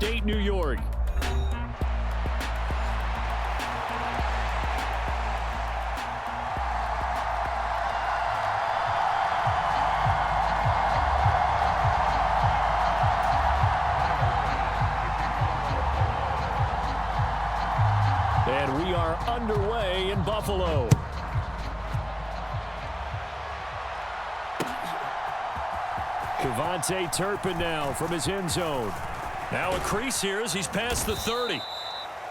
upstate New York. And we are underway in Buffalo. Devontae Turpin now from his end zone. Now a crease here as he's past the 30.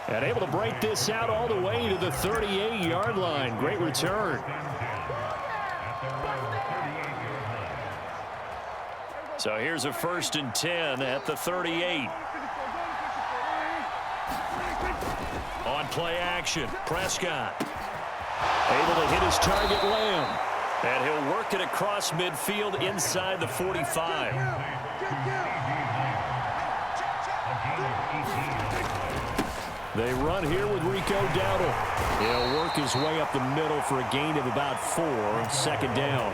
And able to break this out all the way to the 38-yard line. Great return. So here's a 1st and 10 at the 38. On play action, Prescott. Able to hit his target, Lamb. And he'll work it across midfield inside the 45. They run here with Rico Dowdle. He'll work his way up the middle for a gain of about 4, 2nd down.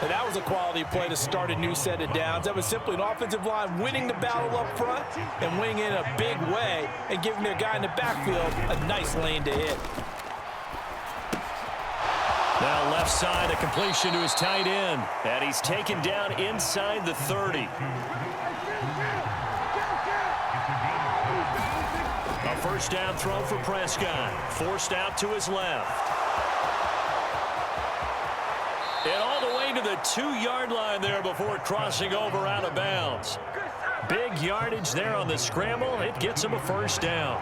And that was a quality play to start a new set of downs. That was simply an offensive line winning the battle up front and winning in a big way and giving their guy in the backfield a nice lane to hit. Now left side, a completion to his tight end. And he's taken down inside the 30. A 1st down throw for Prescott. Forced out to his left. And all the way to the 2-yard line there before crossing over out of bounds. Big yardage there on the scramble. It gets him a 1st down.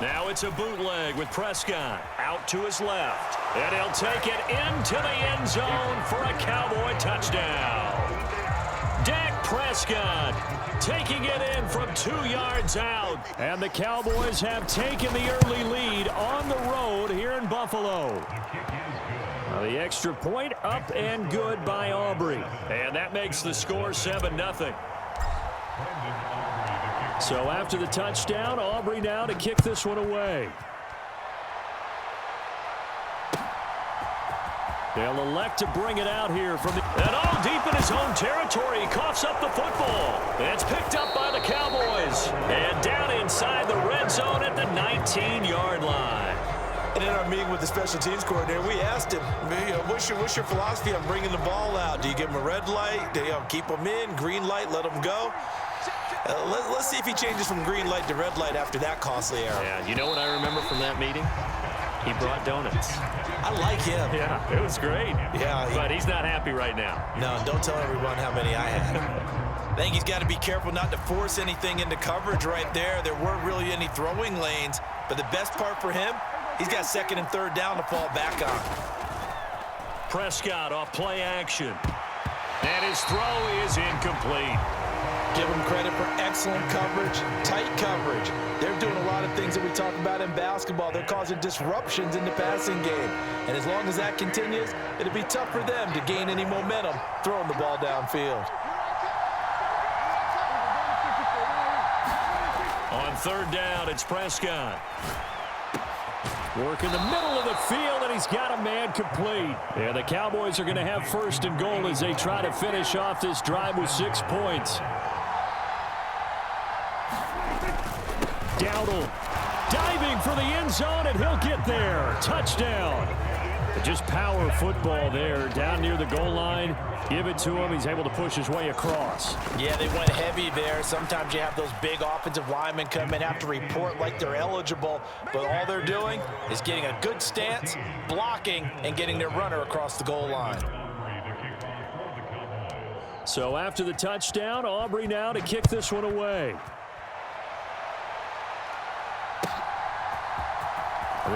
Now it's a bootleg with Prescott out to his left. And he'll take it into the end zone for a Cowboy touchdown. Dak Prescott taking it in from 2 yards out. And the Cowboys have taken the early lead on the road here in Buffalo. Now the extra point up and good by Aubrey. And that makes the score 7-0. So after the touchdown, Aubrey now to kick this one away. They'll elect to bring it out here from the... And all deep in his own territory. He coughs up the football. It's picked up by the Cowboys. And down inside the red zone at the 19-yard line. And in our meeting with the special teams coordinator, we asked him, what's your philosophy on bringing the ball out? Do you give him a red light? Do you keep him in? Green light, let him go? Let's see if he changes from green light to red light after that costly error. Yeah, you know what I remember from that meeting? He brought donuts. I like him. Yeah, it was great. Yeah, but he's not happy right now. No, don't tell everyone how many I had. I think he's got to be careful not to force anything into coverage right there. There weren't really any throwing lanes, but the best part for him, he's got 2nd and 3rd down to fall back on. Prescott off play action. And his throw is incomplete. Give them credit for excellent coverage, tight coverage. They're doing a lot of things that we talk about in basketball. They're causing disruptions in the passing game. And as long as that continues, it'll be tough for them to gain any momentum throwing the ball downfield. On 3rd down, it's Prescott. Work in the middle of the field, and he's got a man complete. Yeah, the Cowboys are going to have 1st and goal as they try to finish off this drive with 6 points. Dowdle diving for the end zone, and he'll get there. Touchdown. Just power football there down near the goal line. Give it to him. He's able to push his way across. Yeah, they went heavy there. Sometimes you have those big offensive linemen come in, have to report like they're eligible, but all they're doing is getting a good stance, blocking, and getting their runner across the goal line. So after the touchdown, Aubrey now to kick this one away.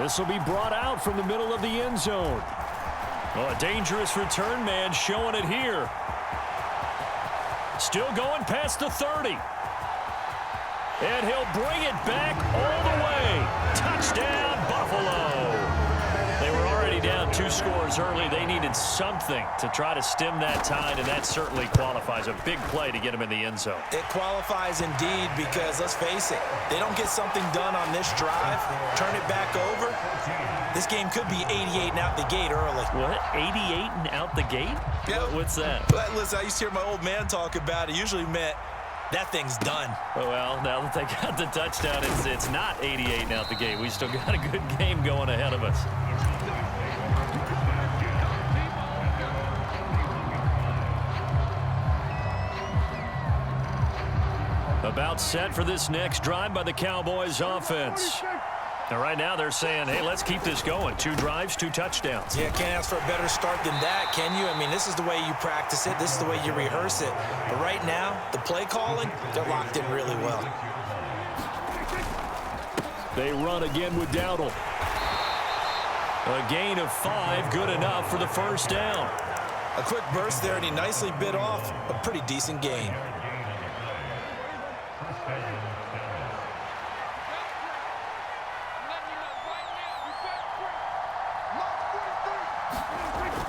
This will be brought out from the middle of the end zone. Oh, a dangerous return man showing it here. Still going past the 30. And he'll bring it back all the way. Touchdown, Buffalo. They were already down 2 scores early. They needed something to try to stem that tide, and that certainly qualifies. A big play to get them in the end zone. It qualifies indeed because, let's face it, they don't get something done on this drive, turn it back over, this game could be 88 and out the gate early. What? 88 and out the gate? Yep. What's that? But listen, I used to hear my old man talk about it. Usually meant that thing's done. Oh, well, now that they got the touchdown, it's not 88 and out the gate. We still got a good game going ahead of us. About set for this next drive by the Cowboys offense. And right now they're saying, hey, let's keep this going. 2 drives, 2 touchdowns. Yeah, can't ask for a better start than that, can you? I mean, this is the way you practice it. This is the way you rehearse it. But right now, the play calling, they're locked in really well. They run again with Dowdle. A gain of 5, good enough for the first down. A quick burst there, and he nicely bit off a pretty decent gain.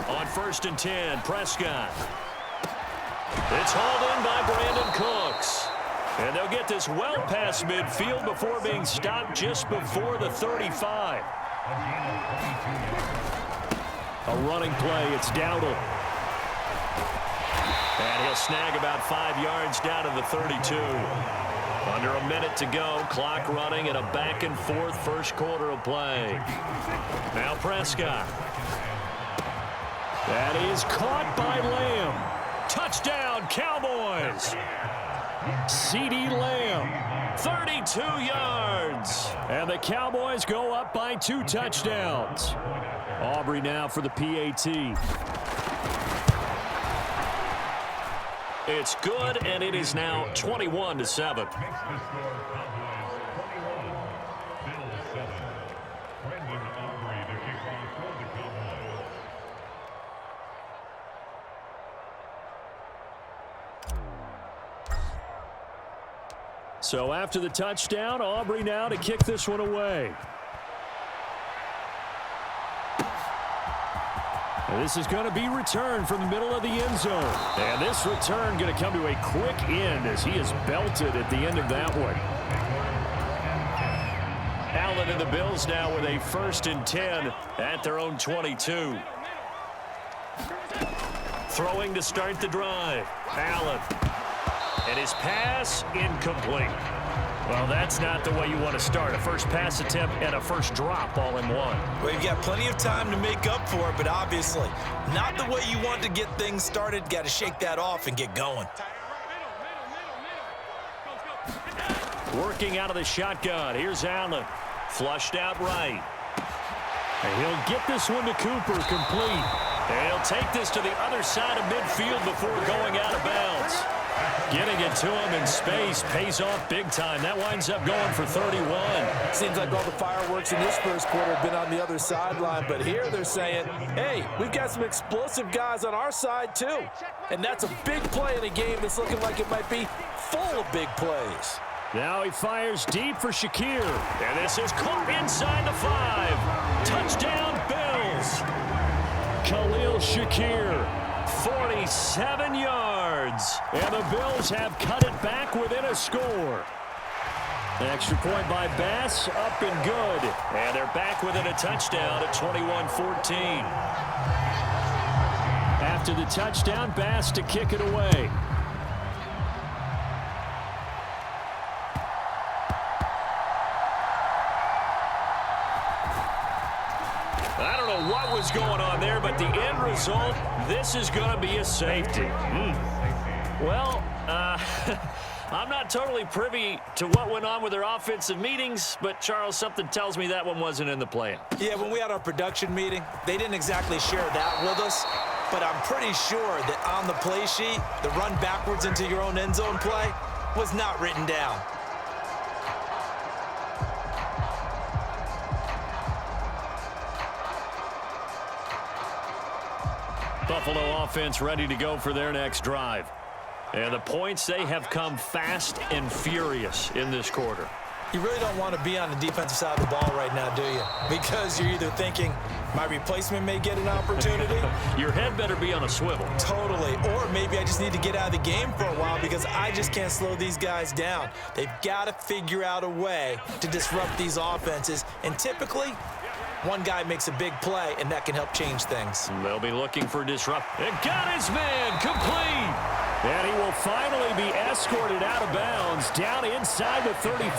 On 1st and 10, Prescott. It's hauled in by Brandon Cooks. And they'll get this well past midfield before being stopped just before the 35. A running play, it's Dowdle. And he'll snag about 5 yards down to the 32. Under a minute to go, clock running, and a back-and-forth first quarter of play. Now Prescott. That is caught by Lamb. Touchdown, Cowboys. CeeDee Lamb, 32 yards. And the Cowboys go up by 2 touchdowns. Aubrey now for the PAT. It's good, and it is now 21-7. So after the touchdown, Aubrey now to kick this one away. And this is going to be returned from the middle of the end zone. And this return going to come to a quick end as he is belted at the end of that one. Allen and the Bills now with a 1st and 10 at their own 22. Throwing to start the drive. Allen. And his pass incomplete. Well, that's not the way you want to start. A first pass attempt and a first drop all in one. Well, you've got plenty of time to make up for it, but obviously not the way you want to get things started. Got to shake that off and get going. Working out of the shotgun. Here's Allen. Flushed out right. And he'll get this one to Cooper, complete. And he'll take this to the other side of midfield before going out of bounds. Getting it to him in space pays off big time. That winds up going for 31. Seems like all the fireworks in this first quarter have been on the other sideline, but here they're saying, hey, we've got some explosive guys on our side too. And that's a big play in a game that's looking like it might be full of big plays. Now he fires deep for Shakir. And this is caught inside the 5. Touchdown, Bills. Khalil Shakir. 47 yards. And the Bills have cut it back within a score. An extra point by Bass, up and good. And they're back within a touchdown at 21-14. After the touchdown, Bass to kick it away. I don't know what was going on there, but the end result, this is going to be a safety. Well, I'm not totally privy to what went on with their offensive meetings, but, Charles, something tells me that one wasn't in the plan. Yeah, when we had our production meeting, they didn't exactly share that with us, but I'm pretty sure that on the play sheet, the run backwards into your own end zone play was not written down. Buffalo offense ready to go for their next drive. And the points, they have come fast and furious in this quarter. You really don't want to be on the defensive side of the ball right now, do you? Because you're either thinking, my replacement may get an opportunity. Your head better be on a swivel. Totally. Or maybe I just need to get out of the game for a while because I just can't slow these guys down. They've got to figure out a way to disrupt these offenses. And typically, one guy makes a big play, and that can help change things. They'll be looking for disrupt. And got his man complete. And he will finally be escorted out of bounds down inside the 35.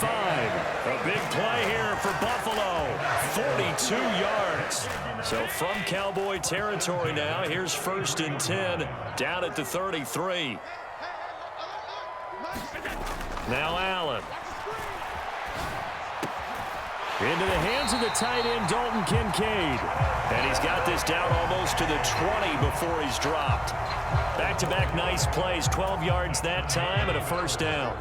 A big play here for Buffalo. 42 yards. So from Cowboy territory now, here's 1st and 10 down at the 33. Now Allen. Into the hands of the tight end, Dalton Kincaid. And he's got this down almost to the 20 before he's dropped. Back-to-back nice plays, 12 yards that time and a 1st down.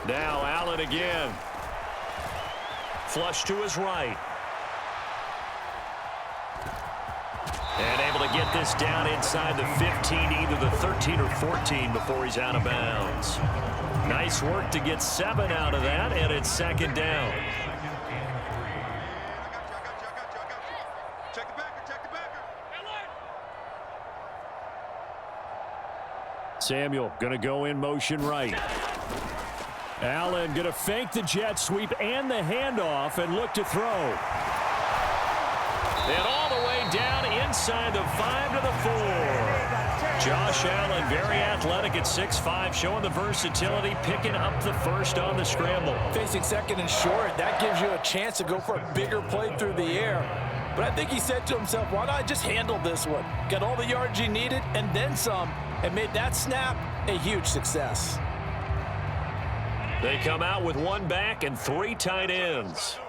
Now Allen again. Flush to his right. And able to get this down inside the 15, either the 13 or 14 before he's out of bounds. Nice work to get 7 out of that, and it's 2nd down. Samuel going to go in motion right. Allen going to fake the jet sweep and the handoff and look to throw. And all the way down inside the 5 to the 4. Josh Allen, very athletic at 6'5", showing the versatility, picking up the 1st on the scramble. Facing 2nd and short, that gives you a chance to go for a bigger play through the air. But I think he said to himself, why not just handle this one? Got all the yards you needed and then some, and made that snap a huge success. They come out with 1 back and 3 tight ends.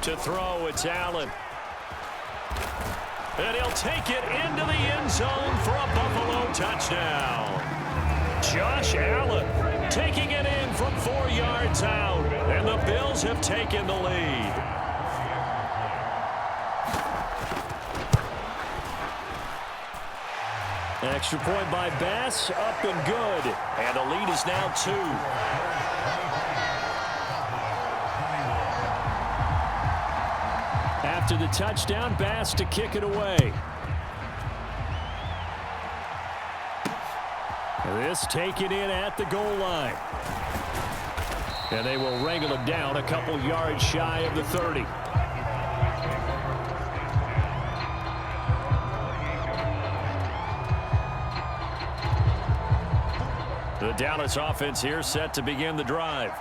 To throw, it's Allen. And he'll take it into the end zone for a Buffalo touchdown. Josh Allen taking it in from 4 yards out, and the Bills have taken the lead. Extra point by Bass, up and good. And the lead is now 2. After the touchdown, Bass to kick it away. This taken in at the goal line. And they will wrangle him down a couple yards shy of the 30. The Dallas offense here set to begin the drive.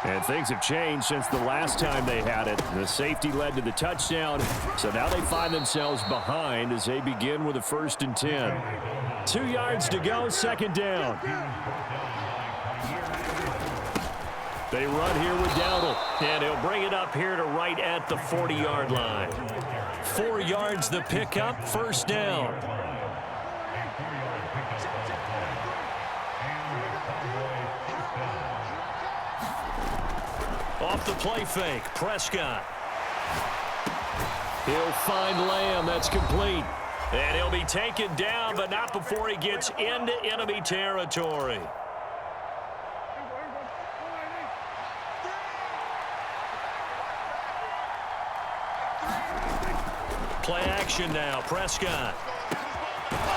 And things have changed since the last time they had it. The safety led to the touchdown, so now they find themselves behind as they begin with a 1st and 10. 2 yards to go, 2nd down. They run here with Dowdle, and he'll bring it up here to right at the 40-yard line. 4 yards the pickup, 1st down. Off the play fake, Prescott. He'll find Lamb, that's complete. And he'll be taken down, but not before he gets into enemy territory. Play action now, Prescott.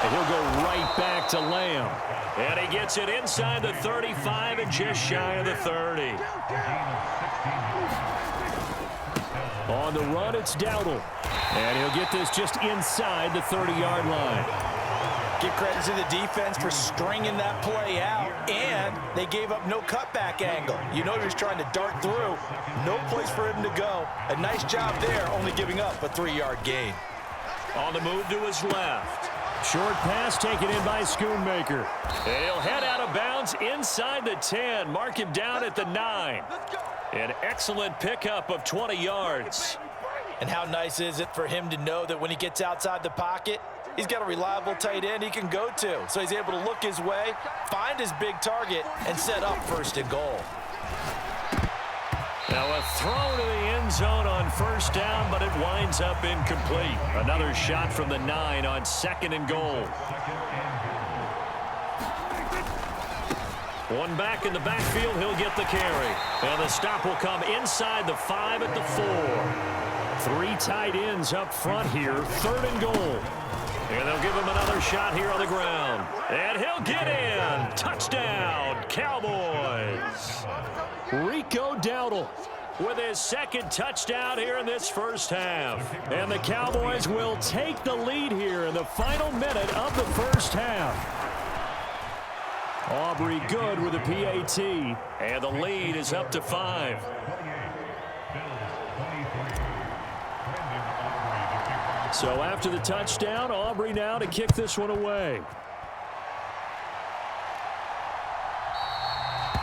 And he'll go right back to Lamb. And he gets it inside the 35 and just shy of the 30. On the run, it's Dowdle. And he'll get this just inside the 30-yard line. Give credit to the defense for stringing that play out, and they gave up no cutback angle. You know he was trying to dart through. No place for him to go. A nice job there, only giving up a 3-yard gain. On the move to his left. Short pass taken in by Schoonmaker. And he'll head out of bounds inside the 10. Mark him down at the 9. An excellent pickup of 20 yards. And how nice is it for him to know that when he gets outside the pocket, he's got a reliable tight end he can go to. So he's able to look his way, find his big target, and set up 1st and goal. Now a throw to the end zone on first down, but it winds up incomplete. Another shot from the 9 on 2nd and goal. One back in the backfield, he'll get the carry. And the stop will come inside the 5 at the 4. 3 tight ends up front here, 3rd and goal. And they'll give him another shot here on the ground. And he'll get in. Touchdown, Cowboys. Rico Dowdle with his 2nd touchdown here in this first half. And the Cowboys will take the lead here in the final minute of the first half. Aubrey good with a PAT, and the lead is up to 5. So after the touchdown, Aubrey now to kick this one away.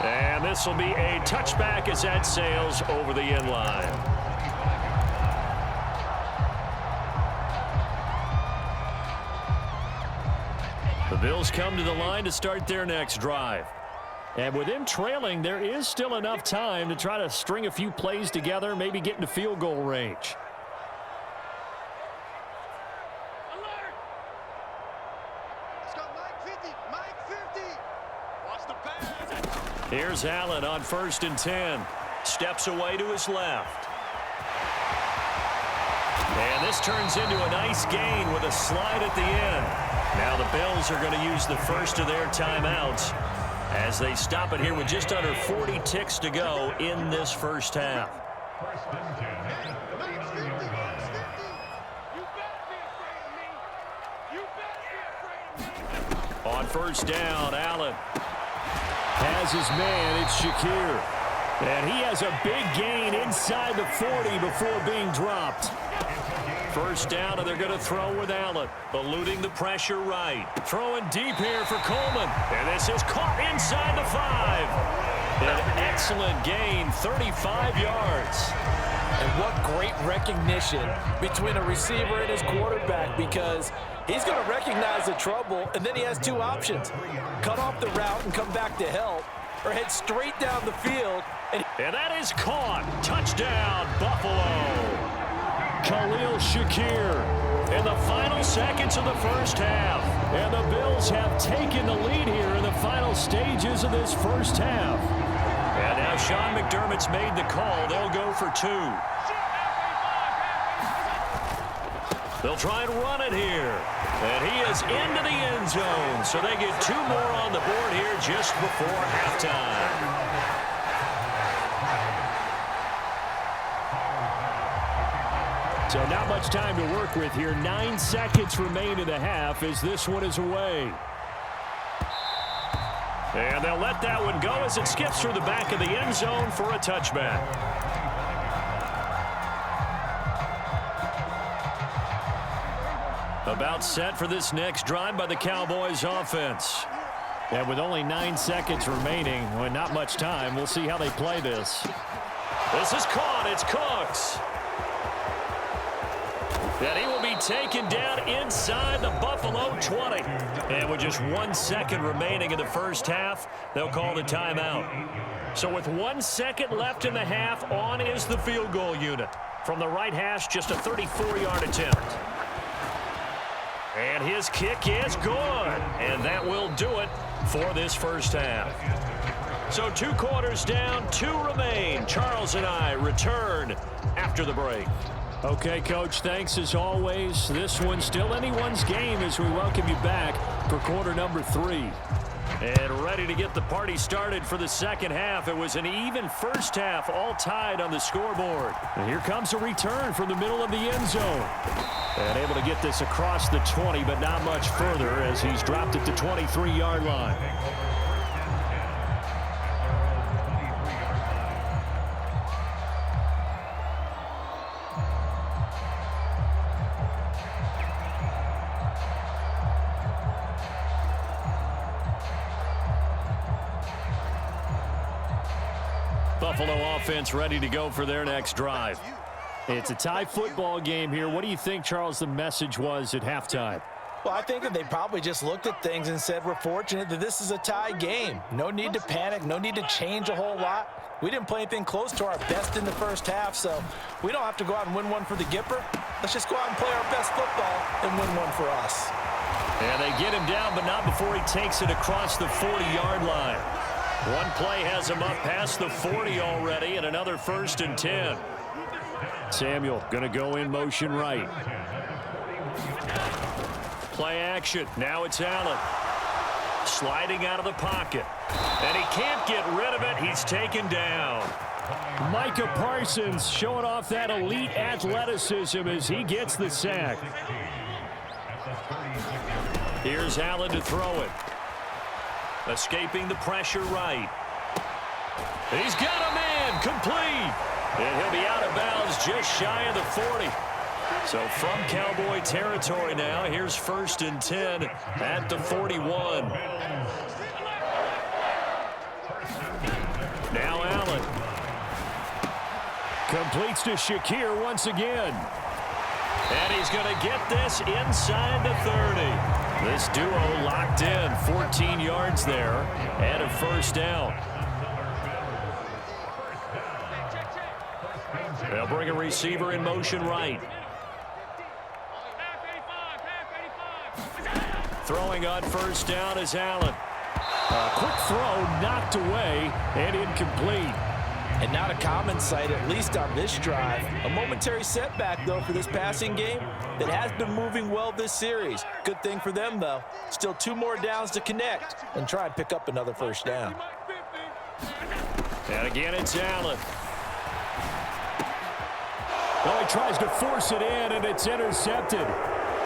And this will be a touchback as that sails over the end line. The Bills come to the line to start their next drive. And with them trailing, there is still enough time to try to string a few plays together, maybe get into field goal range. Alert! Let's go, Mike 50. Mike 50. Watch the pass. Here's Allen on 1st and 10. Steps away to his left. And this turns into a nice gain with a slide at the end. Now the Bills are going to use the first of their timeouts as they stop it here with just under 40 ticks to go in this first half. On 1st down, Allen has his man. It's Shakir. And he has a big gain inside the 40 before being dropped. 1st down, and they're going to throw with Allen. Eluding the pressure right. Throwing deep here for Coleman. And this is caught inside the 5. An excellent gain, 35 yards. And what great recognition between a receiver and his quarterback, because he's going to recognize the trouble, and then he has 2 options. Cut off the route and come back to help, or head straight down the field. And that is caught. Touchdown, Buffalo. Khalil Shakir in the final seconds of the first half. And the Bills have taken the lead here in the final stages of this first half. And now Sean McDermott's made the call. They'll go for 2. They'll try and run it here. And he is into the end zone. So they get 2 more on the board here just before halftime. So not much time to work with here. 9 seconds remain in the half as this one is away. And they'll let that one go as it skips through the back of the end zone for a touchback. About set for this next drive by the Cowboys offense. And with only 9 seconds remaining, well, not much time, we'll see how they play this. This is caught. It's Cooks. And he will be taken down inside the Buffalo 20. And with just 1 second remaining in the first half, they'll call the timeout. So with 1 second left in the half, on is the field goal unit. From the right hash, just a 34-yard attempt. And his kick is good. And that will do it for this first half. So 2 quarters down, 2 remain. Charles and I return after the break. Okay, Coach, thanks as always. This one's still anyone's game as we welcome you back for quarter number 3. And ready to get the party started for the second half. It was an even first half, all tied on the scoreboard. And here comes a return from the middle of the end zone. And able to get this across the 20, but not much further as he's dropped it to 23-yard line. Buffalo offense ready to go for their next drive. It's a tie football game here. What do you think, Charles, the message was at halftime? Well, I think that they probably just looked at things and said, we're fortunate that this is a tie game. No need to panic, no need to change a whole lot. We didn't play anything close to our best in the first half, so we don't have to go out and win one for the Gipper. Let's just go out and play our best football and win one for us. And they get him down, but not before he takes it across the 40-yard line. One play has him up past the 40 already, and another 1st and 10. Samuel going to go in motion right. Play action. Now it's Allen. Sliding out of the pocket. And he can't get rid of it. He's taken down. Micah Parsons showing off that elite athleticism as he gets the sack. Here's Allen to throw it. Escaping the pressure right. He's got a man complete. And he'll be out of bounds just shy of the 40. So from Cowboy territory now, here's 1st and 10 at the 41. Now Allen. Completes to Shakir once again. And he's going to get this inside the 30. This duo locked in, 14 yards there, and a 1st down. They'll bring a receiver in motion right. Throwing on 1st down is Allen. A quick throw knocked away and incomplete. And not a common sight, at least on this drive. A momentary setback, though, for this passing game that has been moving well this series. Good thing for them, though. Still 2 more downs to connect and try and pick up another 1st down. And again, it's Allen. Well, he tries to force it in, and it's intercepted.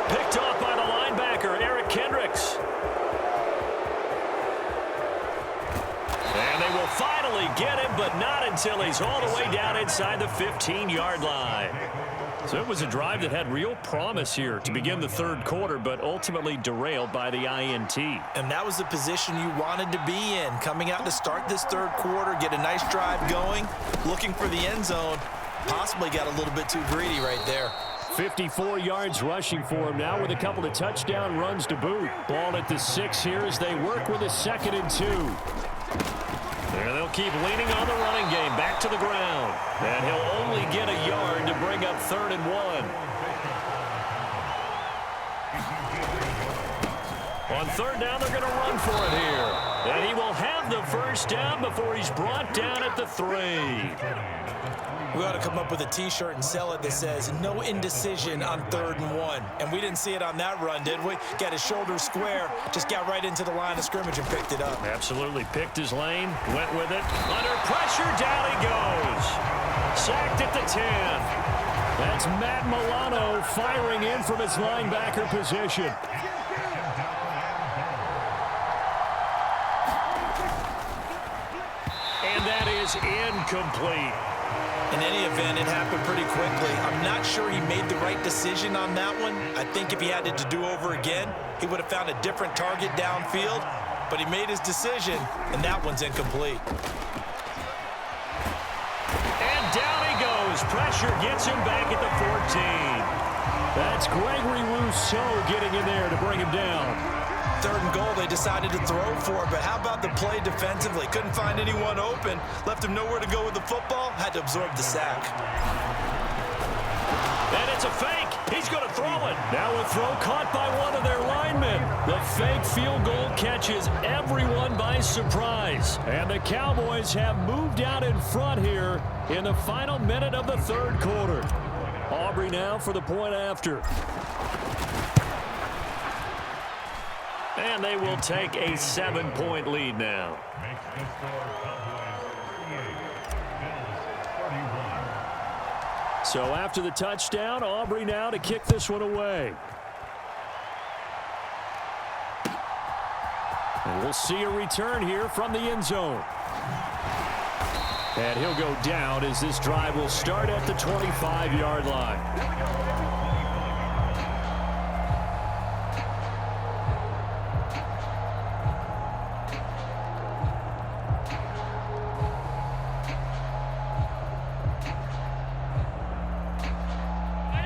Picked off by the linebacker, Eric Kendricks. And they will finally get him, but not until he's all the way down inside the 15-yard line. So it was a drive that had real promise here to begin the 3rd quarter, but ultimately derailed by the INT. And that was the position you wanted to be in, coming out to start this 3rd quarter, get a nice drive going, looking for the end zone. Possibly got a little bit too greedy right there. 54 yards rushing for him now with a couple of touchdown runs to boot. Ball at the 6 here as they work with a 2nd and 2. There they'll keep leaning on the running game back to the ground. And he'll only get a yard to bring up 3rd and 1. On 3rd down, they're going to run for it here. And he will have the 1st down before he's brought down at the 3. We ought to come up with a T-shirt and sell it that says, no indecision on 3rd and 1. And we didn't see it on that run, did we? Got his shoulders square, just got right into the line of scrimmage and picked it up. Absolutely picked his lane, went with it. Under pressure, down he goes. Sacked at the 10. That's Matt Milano firing in from his linebacker position. And that is incomplete. In any event, it happened pretty quickly. I'm not sure he made the right decision on that one. I think if he had it to do over again, he would have found a different target downfield. But he made his decision, and that one's incomplete. And down he goes. Pressure gets him back at the 14. That's Gregory Rousseau getting in there to bring him down. 3rd and goal, they decided to throw for it, but how about the play defensively? Couldn't find anyone open, left him nowhere to go with the football, had to absorb the sack. And it's a fake. He's going to throw it. Now a throw caught by one of their linemen. The fake field goal catches everyone by surprise. And the Cowboys have moved out in front here in the final minute of the 3rd quarter. Aubrey now for the point after. And they will take a 7-point lead now. So after the touchdown, Aubrey now to kick this one away. And we'll see a return here from the end zone. And he'll go down as this drive will start at the 25-yard line.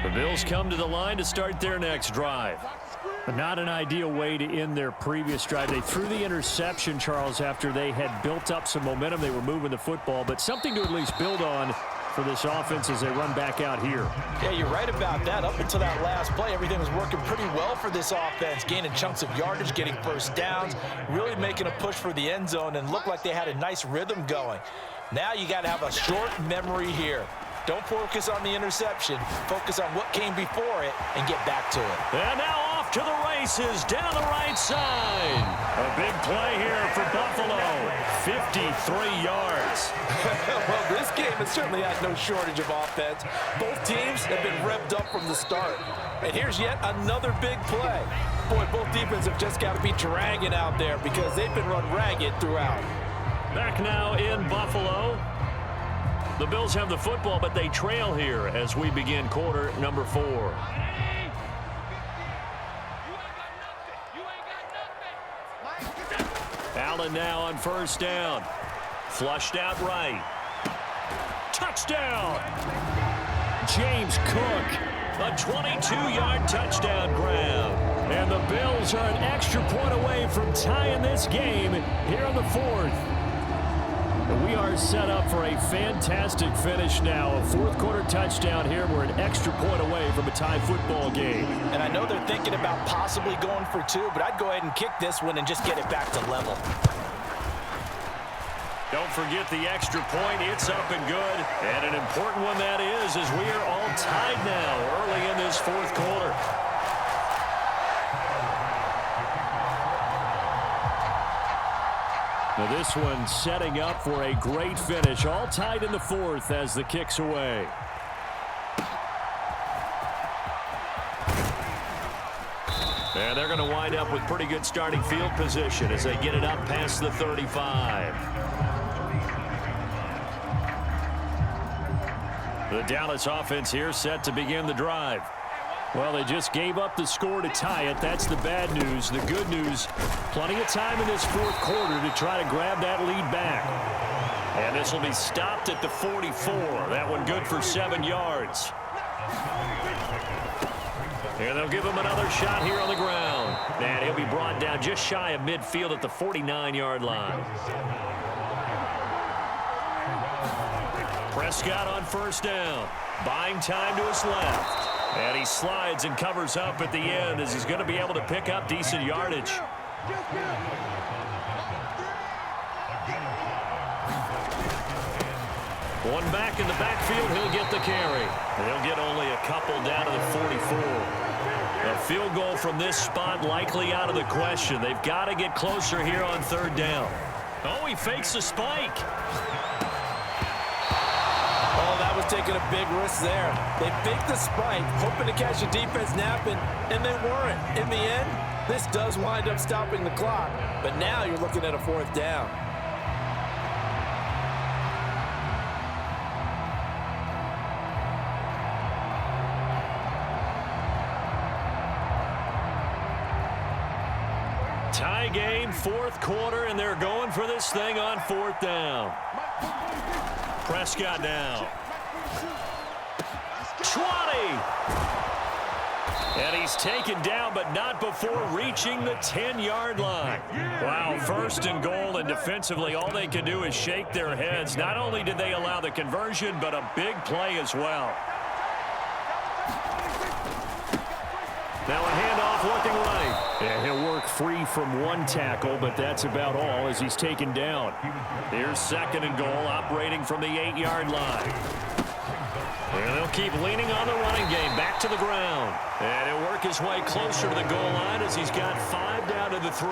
The Bills come to the line to start their next drive. Not an ideal way to end their previous drive. They threw the interception, Charles, after they had built up some momentum. They were moving the football, but something to at least build on for this offense as they run back out here. Yeah, you're right about that. Up until that last play, everything was working pretty well for this offense, gaining chunks of yardage, getting first downs, really making a push for the end zone, and looked like they had a nice rhythm going. Now you got to have a short memory here. Don't focus on the interception. Focus on what came before it and get back to it. And now off to the races down the right side. A big play here for Buffalo. 53 yards. Well, this game has certainly had no shortage of offense. Both teams have been revved up from the start. And here's yet another big play. Boy, both defenses have just got to be dragging out there because they've been run ragged throughout. Back now in Buffalo. The Bills have the football, but they trail here as we begin quarter number 4. Allen now on first down. Flushed out right. Touchdown! James Cook, a 22-yard touchdown grab. And the Bills are an extra point away from tying this game here in the 4th. We are set up for a fantastic finish now. A fourth-quarter touchdown here. We're an extra point away from a tie football game. And I know they're thinking about possibly going for 2, but I'd go ahead and kick this one and just get it back to level. Don't forget the extra point. It's up and good. And an important one that is, as we are all tied now early in this fourth quarter. Now this one setting up for a great finish. All tied in the 4th as the kick's away. And they're going to wind up with pretty good starting field position as they get it up past the 35. The Dallas offense here set to begin the drive. Well, they just gave up the score to tie it. That's the bad news. The good news, plenty of time in this fourth quarter to try to grab that lead back. And this will be stopped at the 44. That one good for 7 yards. And they'll give him another shot here on the ground. And he'll be brought down just shy of midfield at the 49-yard line. Prescott on first down. Buying time to his left. And he slides and covers up at the end as he's going to be able to pick up decent yardage. One back in the backfield, he'll get the carry. He'll get only a couple down to the 44. A field goal from this spot likely out of the question. They've got to get closer here on third down. Oh, he fakes a spike. Oh, that was taking a big risk there. They faked the spike, hoping to catch the defense napping, and they weren't. In the end, this does wind up stopping the clock. But now you're looking at a 4th down. Tie game, fourth quarter, and they're going for this thing on 4th down. Prescott now. 20. And he's taken down, but not before reaching the 10-yard line. Wow, 1st and goal, and defensively, all they can do is shake their heads. Not only did they allow the conversion, but a big play as well. Now a handoff looking right. And he'll work free from one tackle, but that's about all as he's taken down. Here's 2nd and goal, operating from the 8-yard line. And they'll keep leaning on the running game, back to the ground. And he'll work his way closer to the goal line as he's got 5 down to the 3.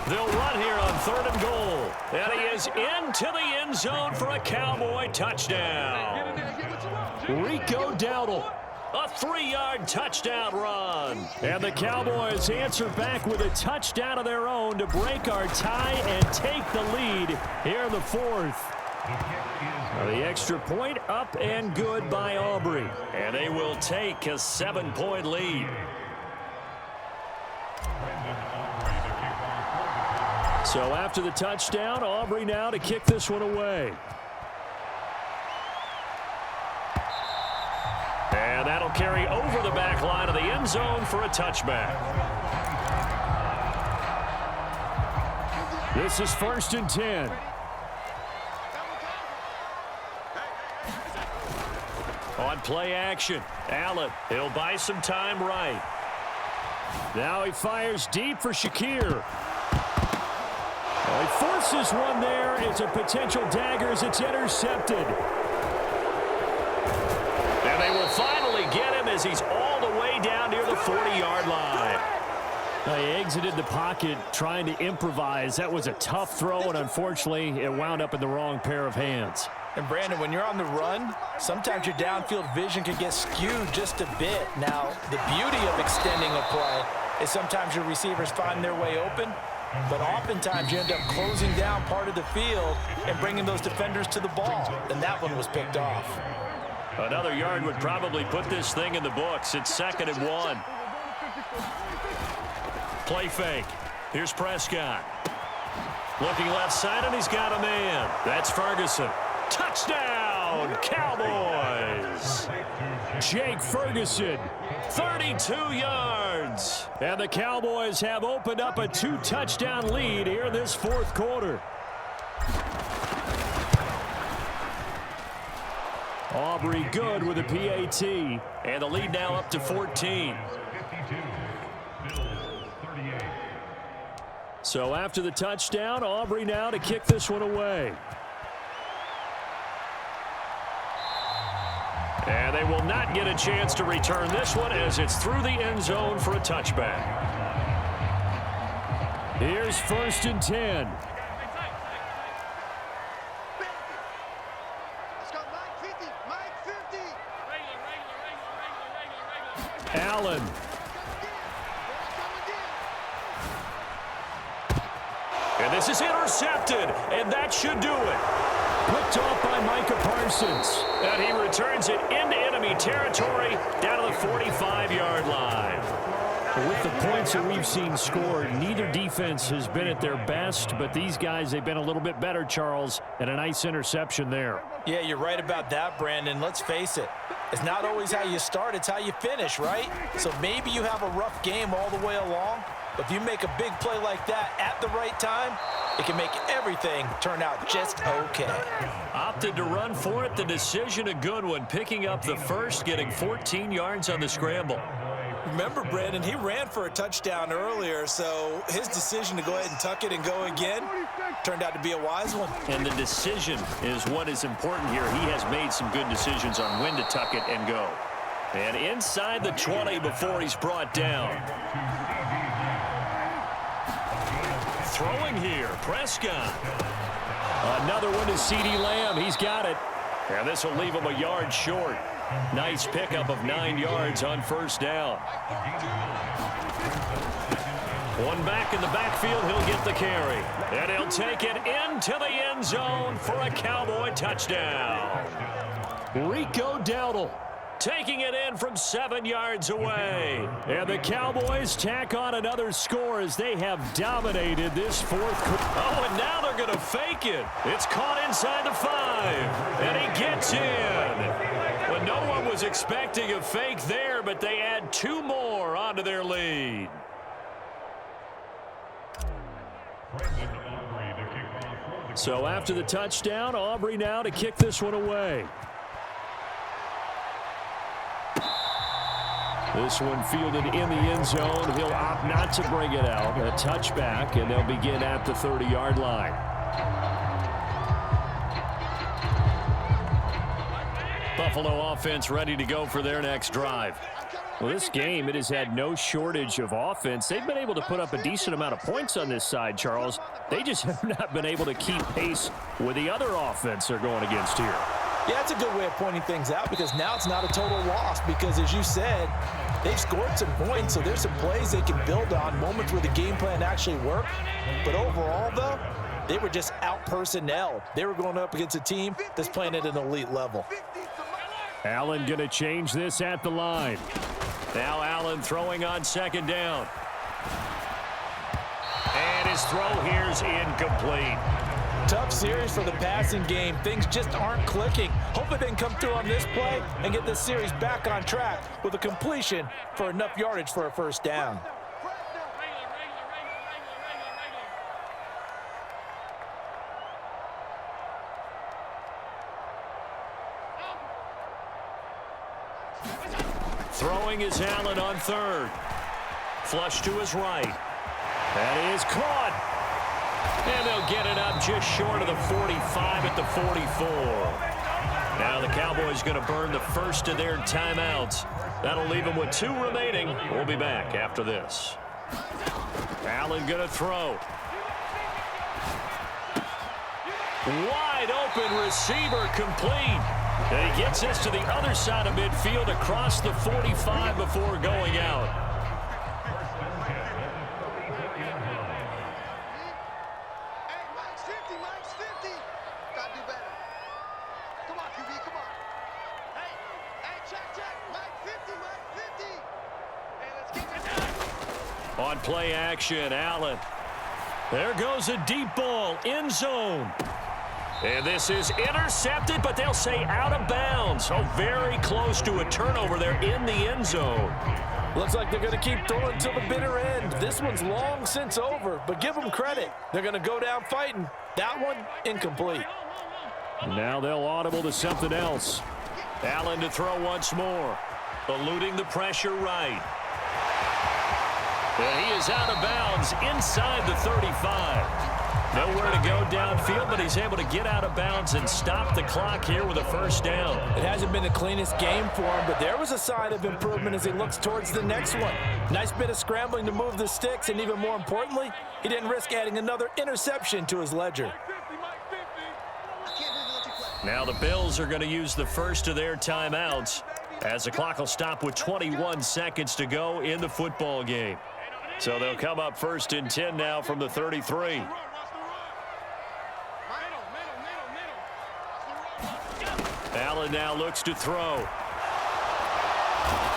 They'll run here on 3rd and goal. And he is into the end zone for a Cowboy touchdown. Rico Dowdle, a 3-yard touchdown run. And the Cowboys answer back with a touchdown of their own to break our tie and take the lead here in the 4th. The extra point up and good by Aubrey. And they will take a 7-point lead. So after the touchdown, Aubrey now to kick this one away. And that'll carry over the back line of the end zone for a touchback. This is 1st and 10. On play action, Allen, he'll buy some time right. Now he fires deep for Shakir. He forces one there. It's a potential dagger as it's intercepted. And they will finally get him as he's all the way down near the 40-yard line. He exited the pocket trying to improvise. That was a tough throw, and unfortunately, it wound up in the wrong pair of hands. And, Brandon, when you're on the run, sometimes your downfield vision can get skewed just a bit. Now, the beauty of extending a play is sometimes your receivers find their way open, but oftentimes you end up closing down part of the field and bringing those defenders to the ball. And that one was picked off. Another yard would probably put this thing in the books. It's 2nd and 1. Play fake. Here's Prescott. Looking left side, and he's got a man. That's Ferguson. Touchdown, Cowboys! Jake Ferguson, 32 yards. and the Cowboys have opened up a 2-touchdown lead here in this 4th quarter. Aubrey good with a PAT. And the lead now up to 14. So after the touchdown, Aubrey now to kick this one away. And they will not get a chance to return this one as it's through the end zone for a touchback. Here's 1st and 10. Let's go, Mike 50. Mike 50. Allen. And this is intercepted, and that should do it. Picked off by Micah Parsons. And he returns it into enemy territory down to the 45-yard line. With the points that we've seen scored, neither defense has been at their best, but these guys, they've been a little bit better, Charles, and a nice interception there. Yeah, you're right about that, Brandon. Let's face it. It's not always how you start, it's how you finish, right? So maybe you have a rough game all the way along, but if you make a big play like that at the right time, it can make everything turn out just okay. Opted to run for it. The decision a good one. Picking up the first, getting 14 yards on the scramble. Remember, Brandon, he ran for a touchdown earlier, so his decision to go ahead and tuck it and go again turned out to be a wise one. And the decision is what is important here. He has made some good decisions on when to tuck it and go. And inside the 20 before he's brought down. Throwing here, Prescott. Another one to CeeDee Lamb. He's got it. And this will leave him a yard short. Nice pickup of 9 yards on 1st down. One back in the backfield, he'll get the carry. And he'll take it into the end zone for a Cowboy touchdown. Rico Dowdle taking it in from 7 yards away. And the Cowboys tack on another score as they have dominated this 4th quarter. Oh, and now they're going to fake it. It's caught inside the 5. And he gets in. Well, no one was expecting a fake there, but they add 2 more onto their lead. So after the touchdown, Aubrey now to kick this one away. This one fielded in the end zone. He'll opt not to bring it out. A touchback, and they'll begin at the 30-yard line. Buffalo offense ready to go for their next drive. Well, this game, it has had no shortage of offense. They've been able to put up a decent amount of points on this side, Charles. They just have not been able to keep pace with the other offense they're going against here. Yeah, that's a good way of pointing things out because now it's not a total loss because, as you said, they've scored some points, so there's some plays they can build on, moments where the game plan actually worked. But overall, though, they were just out-personnelled. They were going up against a team that's playing at an elite level. Allen going to change this at the line. Now Allen throwing on 2nd down. And his throw here's incomplete. Tough series for the passing game. Things just aren't clicking. Hopefully they can come through on this play and get this series back on track with a completion for enough yardage for a first down. Throwing is Allen on third. Flush to his right. That is caught. And they'll get it up just short of the 45 at the 44. Now the Cowboys going to burn the first of their timeouts. That'll leave them with 2 remaining. We'll be back after this. Allen going to throw. Wide open receiver complete. And he gets this to the other side of midfield across the 45 before going out. Hey, Mike's 50, Mike's 50. Gotta do better. Come on, QB, come on. Hey, check. Mike 50, Mike 50. Hey, let's get it done. On play action, Allen. There goes a deep ball, end zone. And this is intercepted, but they'll say out of bounds. Oh, very close to a turnover there in the end zone. Looks like they're going to keep throwing to the bitter end. This one's long since over, but give them credit. They're going to go down fighting. That one, incomplete. Now they'll audible to something else. Allen to throw once more. Eluding the pressure right. And he is out of bounds inside the 35. Nowhere to go downfield, but he's able to get out of bounds and stop the clock here with a first down. It hasn't been the cleanest game for him, but there was a sign of improvement as he looks towards the next one. Nice bit of scrambling to move the sticks, and even more importantly, he didn't risk adding another interception to his ledger. Now the Bills are going to use the first of their timeouts as the clock will stop with 21 seconds to go in the football game. So they'll come up first and 10 now from the 33. Allen now looks to throw.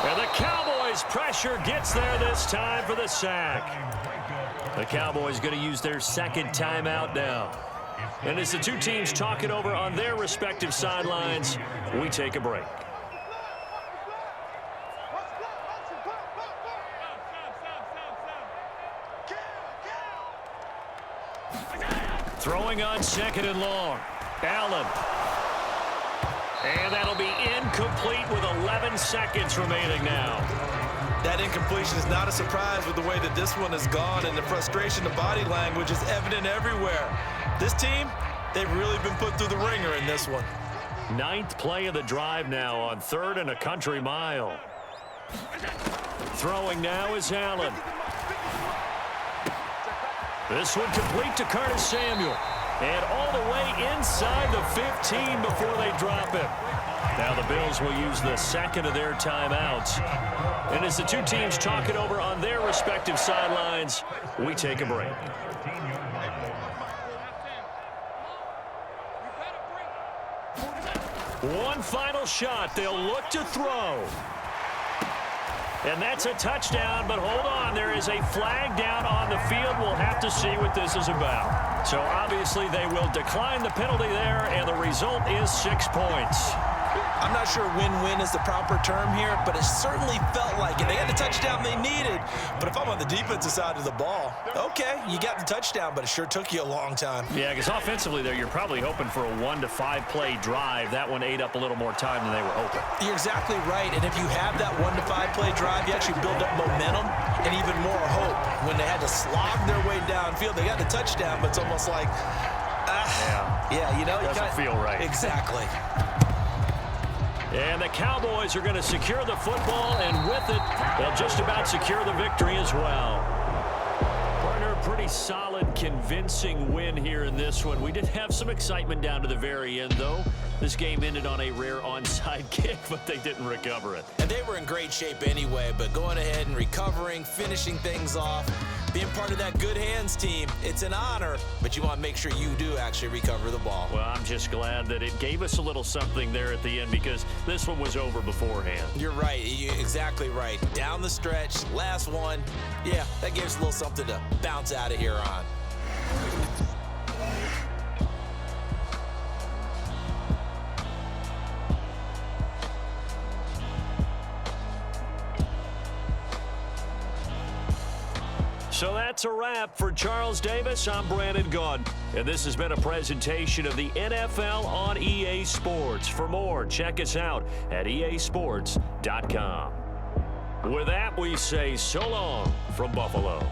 And the Cowboys' pressure gets there this time for the sack. The Cowboys going to use their second timeout now. And as the two teams talk it over on their respective sidelines, we take a break. Throwing on second and long. Allen. And that'll be incomplete with 11 seconds remaining now. That incompletion is not a surprise with the way that this one has gone, and the frustration, the body language is evident everywhere. This team, they've really been put through the ringer in this one. 9th play of the drive now on 3rd and a country mile. Throwing now is Allen. This one complete to Curtis Samuel. And all the way inside the 15 before they drop it. Now the Bills will use the second of their timeouts. And as the two teams talk it over on their respective sidelines, we take a break. One final shot. They'll look to throw. And that's a touchdown, but hold on. There is a flag down on the field. We'll have to see what this is about. So obviously they will decline the penalty there, and the result is 6 points. I'm not sure win-win is the proper term here, but it certainly felt like it. They had the touchdown they needed, but if I'm on the defensive side of the ball, okay, you got the touchdown, but it sure took you a long time. Yeah, because offensively there, you're probably hoping for a 1 to 5 play drive. That one ate up a little more time than they were hoping. You're exactly right, and if you have that 1 to 5 play drive, you actually build up momentum and even more hope. When they had to slog their way downfield, they got the touchdown, but it's almost like, yeah, you know, doesn't feel right. Exactly. And the Cowboys are going to secure the football, and with it, they'll just about secure the victory as well. Partner, pretty solid, convincing win here in this one. We did have some excitement down to the very end, though. This game ended on a rare onside kick, but they didn't recover it. And they were in great shape anyway, but going ahead and recovering, finishing things off, being part of that good hands team, it's an honor, but you want to make sure you do actually recover the ball. Well, I'm just glad that it gave us a little something there at the end because this one was over beforehand. You're right. You're exactly right. Down the stretch, last one. Yeah, that gave us a little something to bounce out of here on. So that's a wrap. For Charles Davis, I'm Brandon Gaudin. And this has been a presentation of the NFL on EA Sports. For more, check us out at easports.com. With that, we say so long from Buffalo.